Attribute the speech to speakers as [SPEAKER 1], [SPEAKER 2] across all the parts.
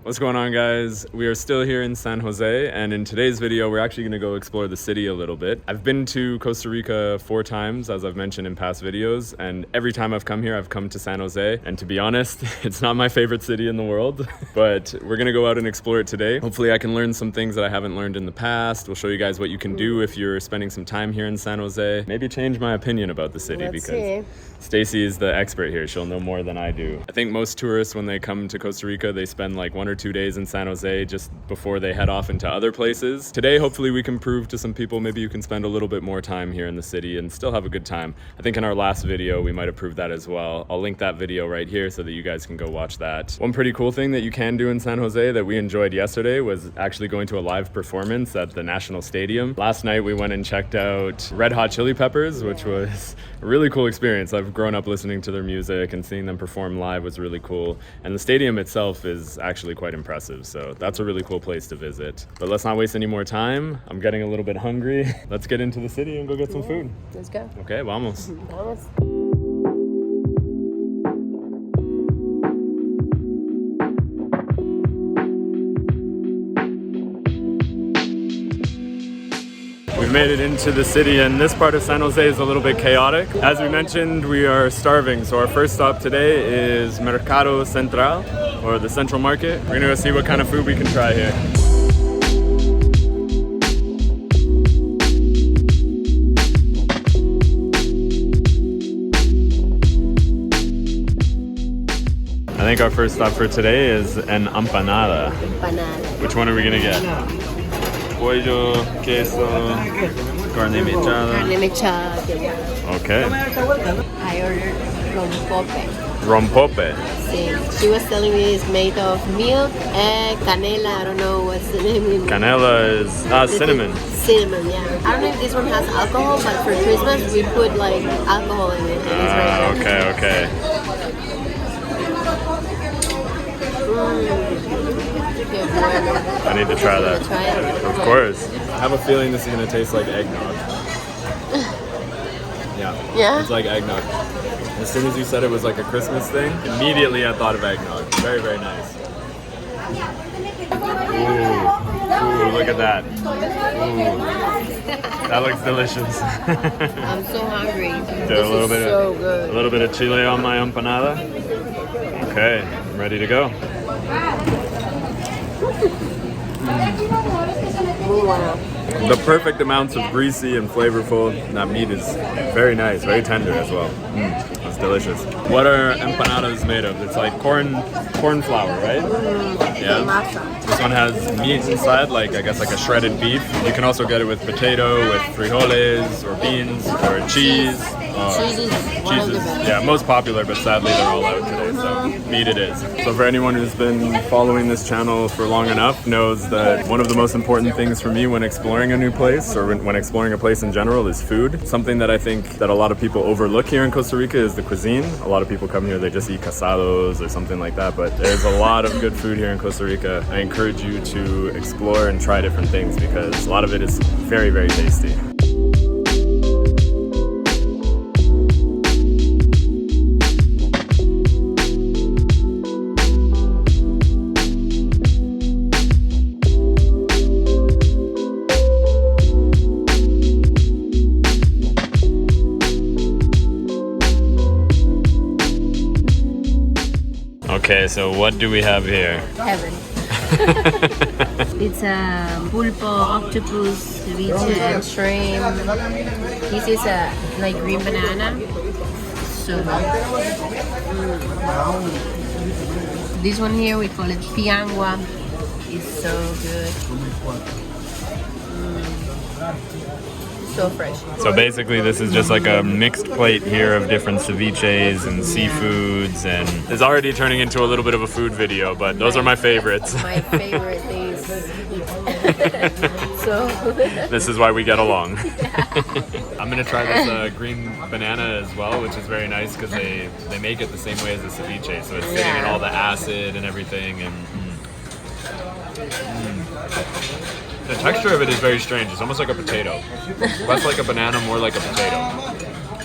[SPEAKER 1] What's going on, guys? We are still here in San Jose, and in today's video we're actually going to go explore the city a little bit. I've been to Costa Rica 4 times, as I've mentioned in past videos, and every time I've come here I've come to San Jose, and to be honest, it's not my favorite city in the world, but we're going to go out and explore it today. Hopefully I can learn some things that I haven't learned in the past. We'll show you guys what you can do if you're spending some time here in San Jose. Maybe change my opinion about the city.
[SPEAKER 2] Let's see.
[SPEAKER 1] Stacy is the expert here. She'll know more than I do. I think most tourists, when they come to Costa Rica, they spend like 1 or 2 days in San Jose just before they head off into other places. Today, hopefully we can prove to some people maybe you can spend a little bit more time here in the city and still have a good time. I think in our last video, we might have proved that as well. I'll link that video right here so that you guys can go watch that. One pretty cool thing that you can do in San Jose that we enjoyed yesterday was actually going to a live performance at the National Stadium. Last night, we went and checked out Red Hot Chili Peppers, which was a really cool experience. I've grown up listening to their music, and seeing them perform live was really cool. And the stadium itself is actually quite impressive, so that's a really cool place to visit. But let's not waste any more time. I'm getting a little bit hungry. Let's get into the city and go get some food.
[SPEAKER 2] Let's go.
[SPEAKER 1] Okay, vamos.
[SPEAKER 2] Vamos.
[SPEAKER 1] We've made it into the city, and this part of San Jose is a little bit chaotic. As we mentioned, we are starving, so our first stop today is Mercado Central, or the Central Market. We're gonna go see what kind of food we can try here. I think our first stop for today is an empanada.
[SPEAKER 2] Empanada.
[SPEAKER 1] Which one are we gonna get? Pollo, queso, carne mechada.
[SPEAKER 2] Carne mechada.
[SPEAKER 1] Okay.
[SPEAKER 2] I ordered rompope.
[SPEAKER 1] Rompope.
[SPEAKER 2] Sí. She was telling me it's made of milk, egg, canela. I don't know what's the name.
[SPEAKER 1] Canela is cinnamon.
[SPEAKER 2] Cinnamon, yeah. I don't know if this one has alcohol, but for Christmas we put like alcohol in it. And it's very good.
[SPEAKER 1] Okay. I need to try that.
[SPEAKER 2] Try it?
[SPEAKER 1] Of course. I have a feeling this is gonna taste like eggnog.
[SPEAKER 2] Yeah?
[SPEAKER 1] It's like eggnog. As soon as you said it was like a Christmas thing, immediately I thought of eggnog. Very, very nice. Ooh, look at that. Ooh. That looks delicious.
[SPEAKER 2] I'm so hungry.
[SPEAKER 1] So
[SPEAKER 2] Good.
[SPEAKER 1] A little bit of chile on my empanada. Okay, I'm ready to go.
[SPEAKER 2] Wow.
[SPEAKER 1] The perfect amounts of greasy and flavorful. That meat is very nice, very tender as well. That's delicious. What are empanadas made of? It's like corn flour, right? Yeah. This one has meat inside, like I guess like a shredded beef. You can also get it with potato, with frijoles, or beans, or cheese. Cheese is, yeah, most popular, but sadly they're all out today, so meat it is. So for anyone who's been following this channel for long enough knows that one of the most important things for me when exploring a new place, or when exploring a place in general, is food. Something that I think that a lot of people overlook here in Costa Rica is the cuisine. A lot of people come here, they just eat casados or something like that, but there's a lot of good food here in Costa Rica. I encourage you to explore and try different things because a lot of it is very, very tasty. Okay, so what do we have here?
[SPEAKER 2] Heaven. It's a pulpo, octopus, ceviche, and shrimp. This is a like green banana. So this one here we call it piangua. It's so good. So fresh.
[SPEAKER 1] So basically this is just like a mixed plate here of different ceviches and seafoods, and it's already turning into a little bit of a food video, but those are my favorites.
[SPEAKER 2] My favorite things. So
[SPEAKER 1] this is why we get along. I'm gonna try this green banana as well, which is very nice because they make it the same way as the ceviche, so it's sitting in all the acid and everything, and the texture of it is very strange. It's almost like a potato. Less like a banana, more like a potato.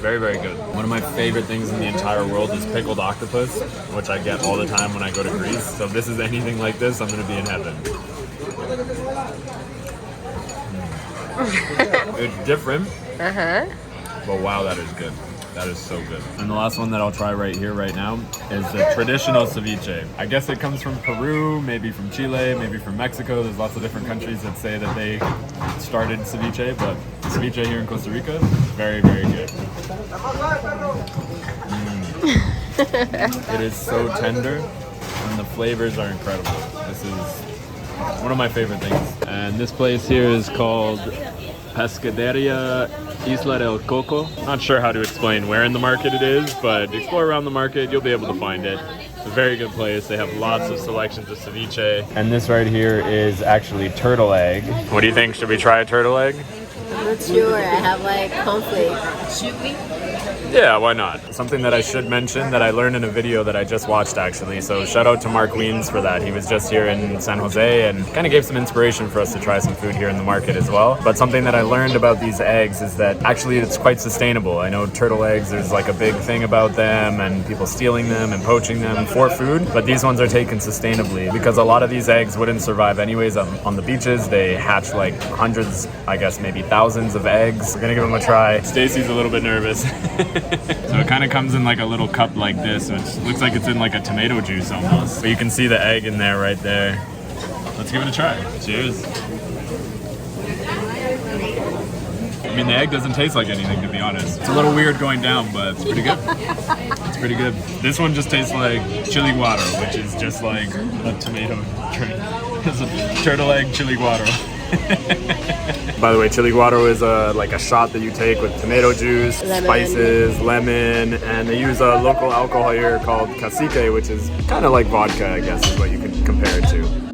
[SPEAKER 1] Very, very good. One of my favorite things in the entire world is pickled octopus, which I get all the time when I go to Greece. So if this is anything like this, I'm going to be in heaven. It's different, but wow, that is good. That is so good. And the last one that I'll try right here, right now, is the traditional ceviche. I guess it comes from Peru, maybe from Chile, maybe from Mexico. There's lots of different countries that say that they started ceviche, but ceviche here in Costa Rica, very, very good. It is so tender, and the flavors are incredible. This is one of my favorite things. And this place here is called Pescaderia Isla del Coco. Not sure how to explain where in the market it is, but explore around the market, you'll be able to find it. It's a very good place. They have lots of selections of ceviche. And this right here is actually turtle egg. What do you think? Should we try a turtle egg?
[SPEAKER 2] I'm not sure. I have like conflict. Should we?
[SPEAKER 1] Yeah, why not? Something that I should mention that I learned in a video that I just watched actually. So shout out to Mark Weens for that. He was just here in San Jose and kind of gave some inspiration for us to try some food here in the market as well. But something that I learned about these eggs is that actually it's quite sustainable. I know turtle eggs, there's like a big thing about them and people stealing them and poaching them for food. But these ones are taken sustainably because a lot of these eggs wouldn't survive anyways on the beaches. They hatch like hundreds, I guess maybe thousands of eggs. We're gonna give them a try. Stacy's a little bit nervous. So it kind of comes in like a little cup like this, which looks like it's in like a tomato juice almost. But you can see the egg in there right there. Let's give it a try. Cheers. I mean, the egg doesn't taste like anything, to be honest. It's a little weird going down, but it's pretty good. It's pretty good. This one just tastes like chili guaro, which is just like a tomato drink. It's a turtle egg chili guaro. By the way, chili guaro is like a shot that you take with tomato juice, spices, lemon, and they use a local alcohol here called cacique, which is kind of like vodka, I guess is what you could compare it to.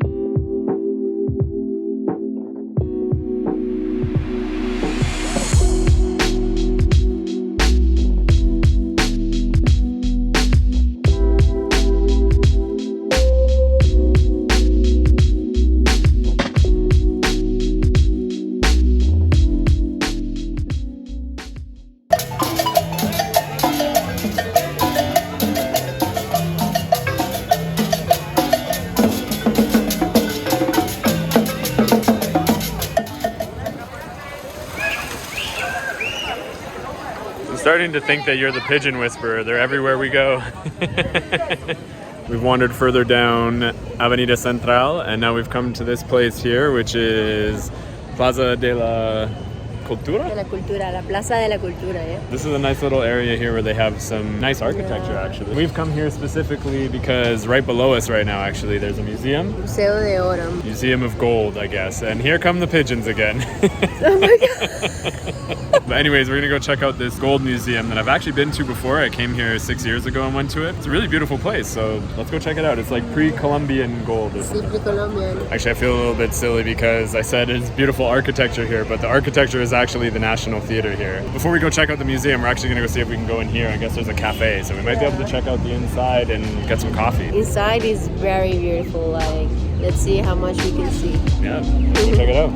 [SPEAKER 1] Starting to think that you're the pigeon whisperer. They're everywhere we go. We've wandered further down Avenida Central, and now we've come to this place here, which is Plaza de la Cultura?
[SPEAKER 2] De la Cultura, la Plaza de la Cultura, yeah.
[SPEAKER 1] This is a nice little area here where they have some nice architecture, actually. We've come here specifically because right below us right now, actually, there's a museum.
[SPEAKER 2] Museo de Oro.
[SPEAKER 1] Museum of Gold, I guess. And here come the pigeons again.
[SPEAKER 2] Oh my god.
[SPEAKER 1] But anyways, we're gonna go check out this gold museum that I've actually been to before. I came here 6 years ago and went to it. It's a really beautiful place, so let's go check it out. It's like pre-Columbian gold.
[SPEAKER 2] Pre-Columbian.
[SPEAKER 1] Actually, I feel a little bit silly because I said it's beautiful architecture here, but the architecture is actually the National Theater here. Before we go check out the museum, we're actually gonna go see if we can go in here. I guess there's a cafe, so we might be able to check out the inside and get some coffee.
[SPEAKER 2] Inside is very beautiful. Like, let's see how much we can see.
[SPEAKER 1] Yeah, let's go check it out.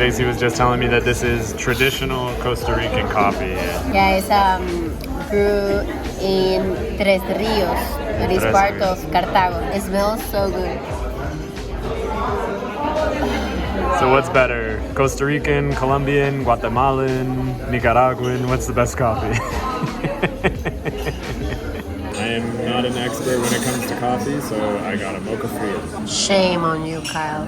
[SPEAKER 1] Stacy was just telling me that this is traditional Costa Rican coffee.
[SPEAKER 2] Yeah, it's brewed in Tres Rios. It is part of Cartago. It smells so good.
[SPEAKER 1] So what's better? Costa Rican, Colombian, Guatemalan, Nicaraguan? What's the best coffee? I am not an expert when it comes to coffee, so I got a mocha fria.
[SPEAKER 2] Shame on you, Kyle.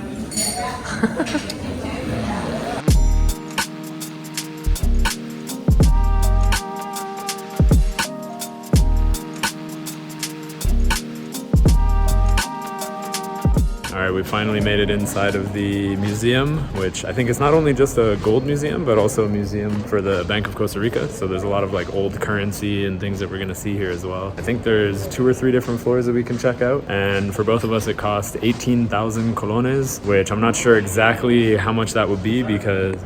[SPEAKER 1] All right, we finally made it inside of the museum, which I think is not only just a gold museum, but also a museum for the Bank of Costa Rica. So there's a lot of like old currency and things that we're gonna see here as well. I think there's 2 or 3 different floors that we can check out. And for both of us, it cost 18,000 colones, which I'm not sure exactly how much that would be because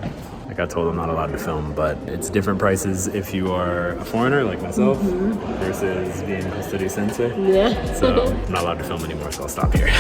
[SPEAKER 1] I got told I'm not allowed to film, but it's different prices if you are a foreigner like myself versus being costarricense.
[SPEAKER 2] Yeah.
[SPEAKER 1] So I'm not allowed to film anymore, so I'll stop here.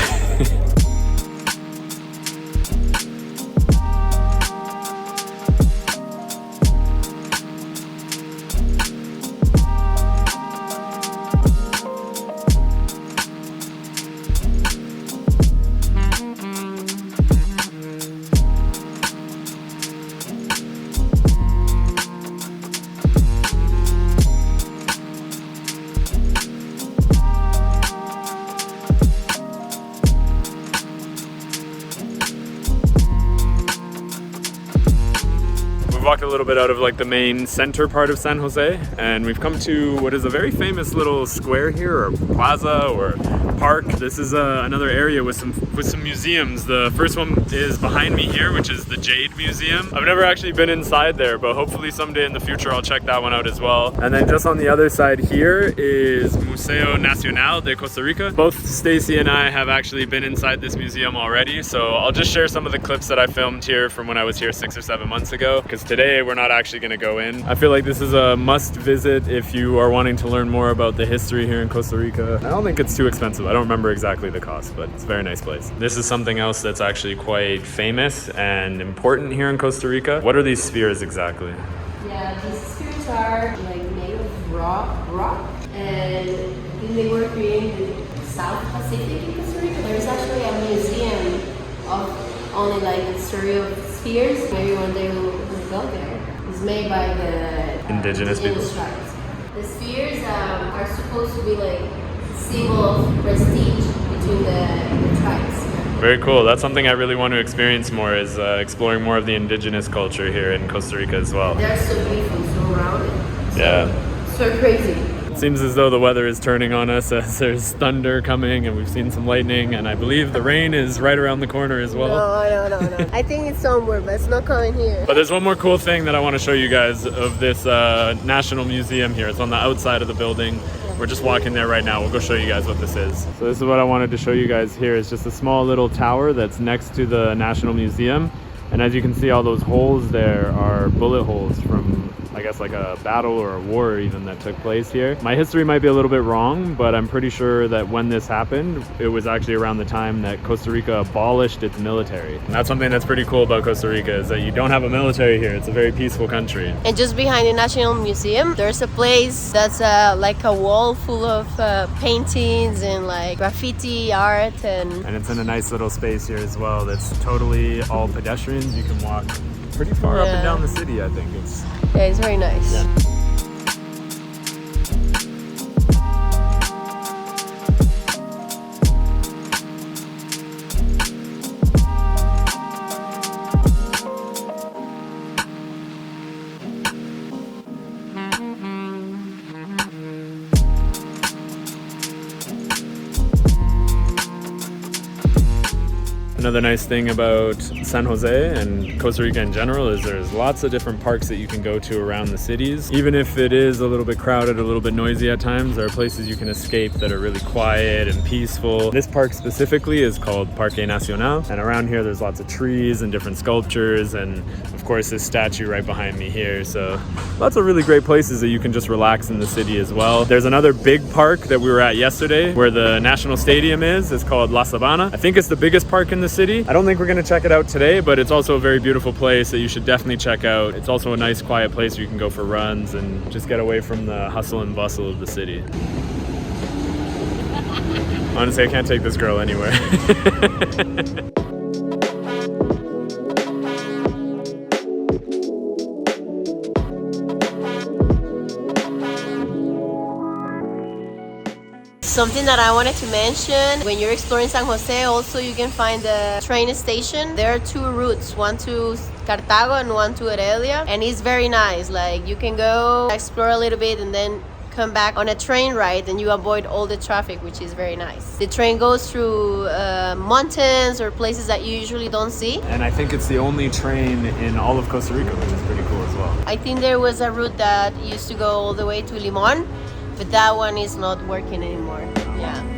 [SPEAKER 1] Walked a little bit out of like the main center part of San Jose, and we've come to what is a very famous little square here, or plaza, or park. This is another area with some museums. The first one is behind me here, which is the Jade Museum. I've never actually been inside there, but hopefully someday in the future I'll check that one out as well. And then just on the other side here is Museo Nacional de Costa Rica. Both Stacy and I have actually been inside this museum already, so I'll just share some of the clips that I filmed here from when I was here 6 or 7 months ago, because today we're not actually going to go in. I feel like this is a must visit if you are wanting to learn more about the history here in Costa Rica. I don't think it's too expensive. I don't remember exactly the cost, but it's a very nice place. This is something else that's actually quite famous and important here in Costa Rica. What are these spheres exactly?
[SPEAKER 2] Yeah, these spheres are like made of rock, and they were created in the South Pacific in Costa Rica. There's actually a museum of only like the story of spheres. Maybe one day we'll go there. It's made by the
[SPEAKER 1] indigenous people.
[SPEAKER 2] Tribes. The spheres are supposed to be like a symbol of prestige between the tribes.
[SPEAKER 1] Very cool. That's something I really want to experience more, is exploring more of the indigenous culture here in Costa Rica as well.
[SPEAKER 2] They're so beautiful, so rounded.
[SPEAKER 1] Yeah.
[SPEAKER 2] So crazy.
[SPEAKER 1] It seems as though the weather is turning on us as there's thunder coming and we've seen some lightning, and I believe the rain is right around the corner as well.
[SPEAKER 2] No. I think it's somewhere, but it's not coming here.
[SPEAKER 1] But there's one more cool thing that I want to show you guys of this National Museum here. It's on the outside of the building. We're just walking there right now. We'll go show you guys what this is. So this is what I wanted to show you guys here. It's just a small little tower that's next to the National Museum. And as you can see, all those holes there are bullet holes from, I guess, like a battle or a war even that took place here. My history might be a little bit wrong, but I'm pretty sure that when this happened, it was actually around the time that Costa Rica abolished its military. And that's something that's pretty cool about Costa Rica, is that you don't have a military here. It's a very peaceful country.
[SPEAKER 2] And just behind the National Museum, there's a place that's like a wall full of paintings and like graffiti art. And
[SPEAKER 1] it's in a nice little space here as well that's totally all pedestrians. You can walk pretty far up and down the city, I think.
[SPEAKER 2] It's very nice.
[SPEAKER 1] Yeah. Another nice thing about San Jose and Costa Rica in general is there's lots of different parks that you can go to around the cities. Even if it is a little bit crowded, a little bit noisy at times, there are places you can escape that are really quiet and peaceful. This park specifically is called Parque Nacional, and around here there's lots of trees and different sculptures, and of course this statue right behind me here. So lots of really great places that you can just relax in the city as well. There's another big park that we were at yesterday where the National Stadium is. It's called La Sabana. I think it's the biggest park in the city. I don't think we're gonna check it out today, but it's also a very beautiful place that you should definitely check out. It's also a nice quiet place where you can go for runs and just get away from the hustle and bustle of the city. Honestly, I can't take this girl anywhere.
[SPEAKER 2] Something that I wanted to mention, when you're exploring San Jose, also you can find the train station. There are 2 routes, one to Cartago and one to Heredia, and it's very nice. Like, you can go explore a little bit and then come back on a train ride and you avoid all the traffic, which is very nice. The train goes through mountains or places that you usually don't see.
[SPEAKER 1] And I think it's the only train in all of Costa Rica, which is pretty cool as well.
[SPEAKER 2] I think there was a route that used to go all the way to Limon, but that one is not working anymore. Yeah.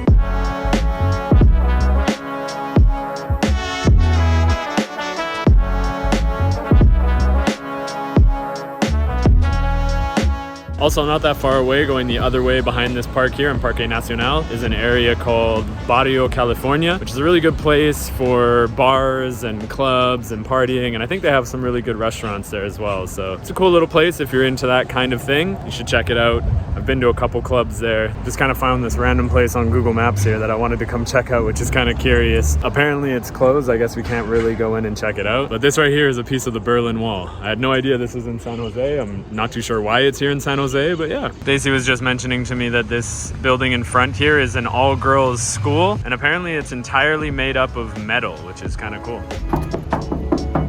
[SPEAKER 1] Also, not that far away, going the other way behind this park here in Parque Nacional, is an area called Barrio California, which is a really good place for bars and clubs and partying. And I think they have some really good restaurants there as well. So it's a cool little place if you're into that kind of thing. You should check it out. I've been to a couple clubs there. Just kind of found this random place on Google Maps here that I wanted to come check out, which is kind of curious. Apparently it's closed. I guess we can't really go in and check it out. But this right here is a piece of the Berlin Wall. I had no idea this was in San Jose. I'm not too sure why it's here in San Jose. But yeah, Stacy was just mentioning to me that this building in front here is an all-girls school, and apparently it's entirely made up of metal, which is kind of cool.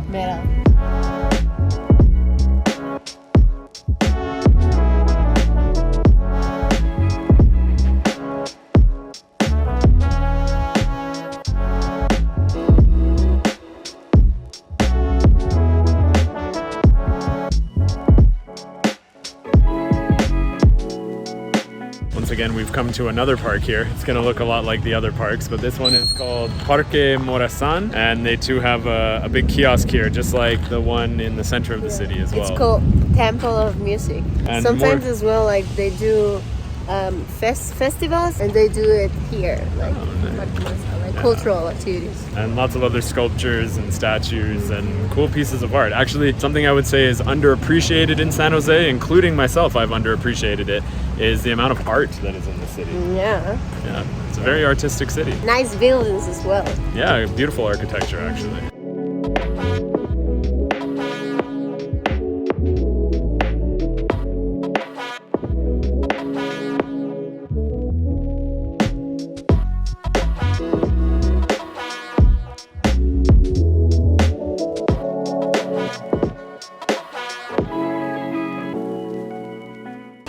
[SPEAKER 2] Metal.
[SPEAKER 1] Again, we've come to another park here. It's gonna look a lot like the other parks, but this one is called Parque Morazan, and they too have a big kiosk here, just like the one in the center of the city as well.
[SPEAKER 2] It's called Temple of Music.
[SPEAKER 1] And
[SPEAKER 2] sometimes as well, like they do festivals, and they do it here, like, like cultural activities.
[SPEAKER 1] And lots of other sculptures and statues and cool pieces of art. Actually, something I would say is underappreciated in San Jose, including myself, I've underappreciated it, is the amount of art that is in the city.
[SPEAKER 2] Yeah.
[SPEAKER 1] Yeah, it's a very artistic city.
[SPEAKER 2] Nice buildings as well.
[SPEAKER 1] Yeah, beautiful architecture actually.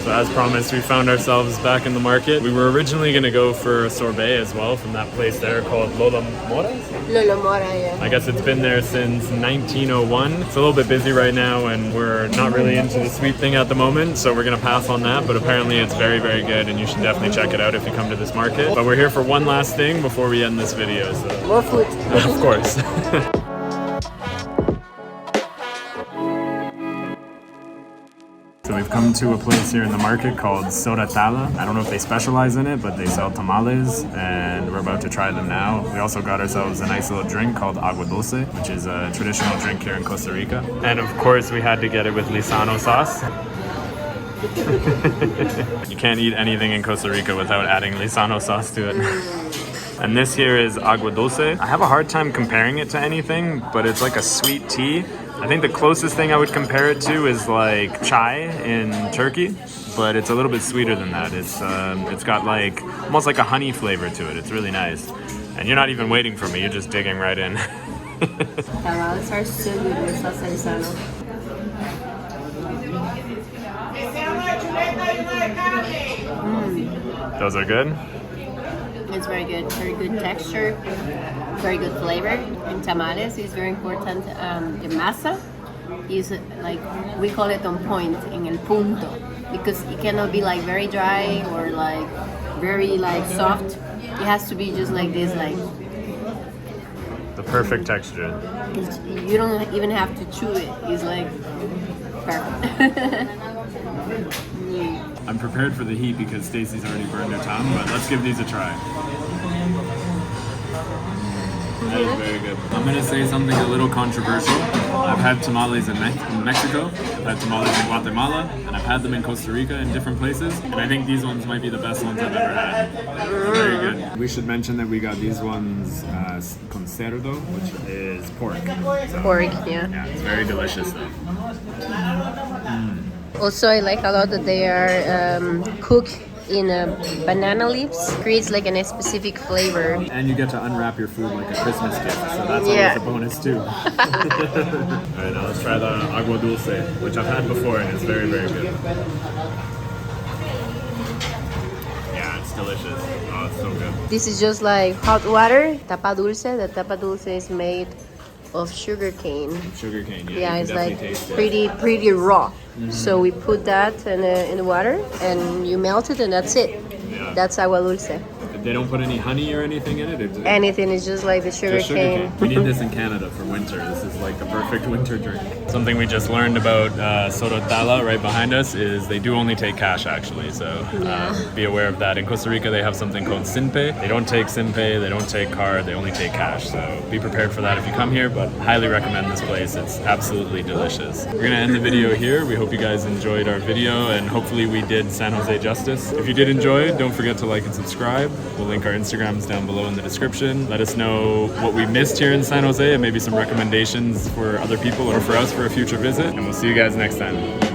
[SPEAKER 1] As promised, we found ourselves back in the market. We were originally going to go for a sorbet as well from that place there called Lola Mora's.
[SPEAKER 2] Lola Mora, yeah.
[SPEAKER 1] I guess it's been there since 1901. It's a little bit busy right now and we're not really into the sweet thing at the moment, so we're going to pass on that, but apparently it's very, very good and you should definitely check it out if you come to this market. But we're here for one last thing before we end this video. So.
[SPEAKER 2] More food.
[SPEAKER 1] Of course. So we've come to a place here in the market called Soda Tala. I don't know if they specialize in it, but they sell tamales, and we're about to try them now. We also got ourselves a nice little drink called agua dulce, which is a traditional drink here in Costa Rica. And of course, we had to get it with Lizano sauce. You can't eat anything in Costa Rica without adding Lizano sauce to it. And this here is agua dulce. I have a hard time comparing it to anything, but it's like a sweet tea. I think the closest thing I would compare it to is like chai in Turkey, but it's a little bit sweeter than that. It's got like almost like a honey flavor to it. It's really nice. And you're not even waiting for me, you're just digging right in.
[SPEAKER 2] Tamales are so good with salsa Lizano.
[SPEAKER 1] Those are good?
[SPEAKER 2] It's very good texture, very good flavor. In tamales, it's very important. The masa is like, we call it on point, in el punto, because it cannot be like very dry or like very like soft. It has to be just like this, like
[SPEAKER 1] the perfect texture.
[SPEAKER 2] You don't even have to chew it. It's like perfect.
[SPEAKER 1] I'm prepared for the heat because Stacy's already burned her tongue, but let's give these a try. That is very good. I'm going to say something a little controversial. I've had tamales in Mexico, I've had tamales in Guatemala, and I've had them in Costa Rica in different places, and I think these ones might be the best ones I've ever had. Very good. We should mention that we got these ones con cerdo, which is pork. So,
[SPEAKER 2] Pork, yeah.
[SPEAKER 1] Yeah, it's very delicious though.
[SPEAKER 2] Also, I like a lot that they are cooked in banana leaves. Creates like a specific flavor.
[SPEAKER 1] And you get to unwrap your food like a Christmas gift, so that's always a bonus too. Alright, now let's try the agua dulce, which I've had before and it's very, very good. So good.
[SPEAKER 2] This is just like hot water, tapa dulce. The tapa dulce is made of sugar cane.
[SPEAKER 1] Sugar cane, yeah.
[SPEAKER 2] Yeah,
[SPEAKER 1] you
[SPEAKER 2] it's
[SPEAKER 1] can
[SPEAKER 2] like
[SPEAKER 1] definitely taste it.
[SPEAKER 2] pretty raw. So we put that in the water and you melt it and that's it.
[SPEAKER 1] Yeah.
[SPEAKER 2] That's agua dulce.
[SPEAKER 1] They don't put any honey or anything in it?
[SPEAKER 2] Anything is just like the sugar
[SPEAKER 1] Just sugar
[SPEAKER 2] cane.
[SPEAKER 1] We need this in Canada for winter. This is like a perfect winter drink. Something we just learned about Sorotala right behind us is they do only take cash actually. So be aware of that. In Costa Rica they have something called Sinpe. They don't take Sinpe, they don't take card, they only take cash. So be prepared for that if you come here, but highly recommend this place. It's absolutely delicious. We're gonna end the video here. We hope you guys enjoyed our video and hopefully we did San Jose justice. If you did enjoy it, don't forget to like and subscribe. We'll link our Instagrams down below in the description. Let us know what we missed here in San Jose and maybe some recommendations for other people or for us for a future visit. And we'll see you guys next time.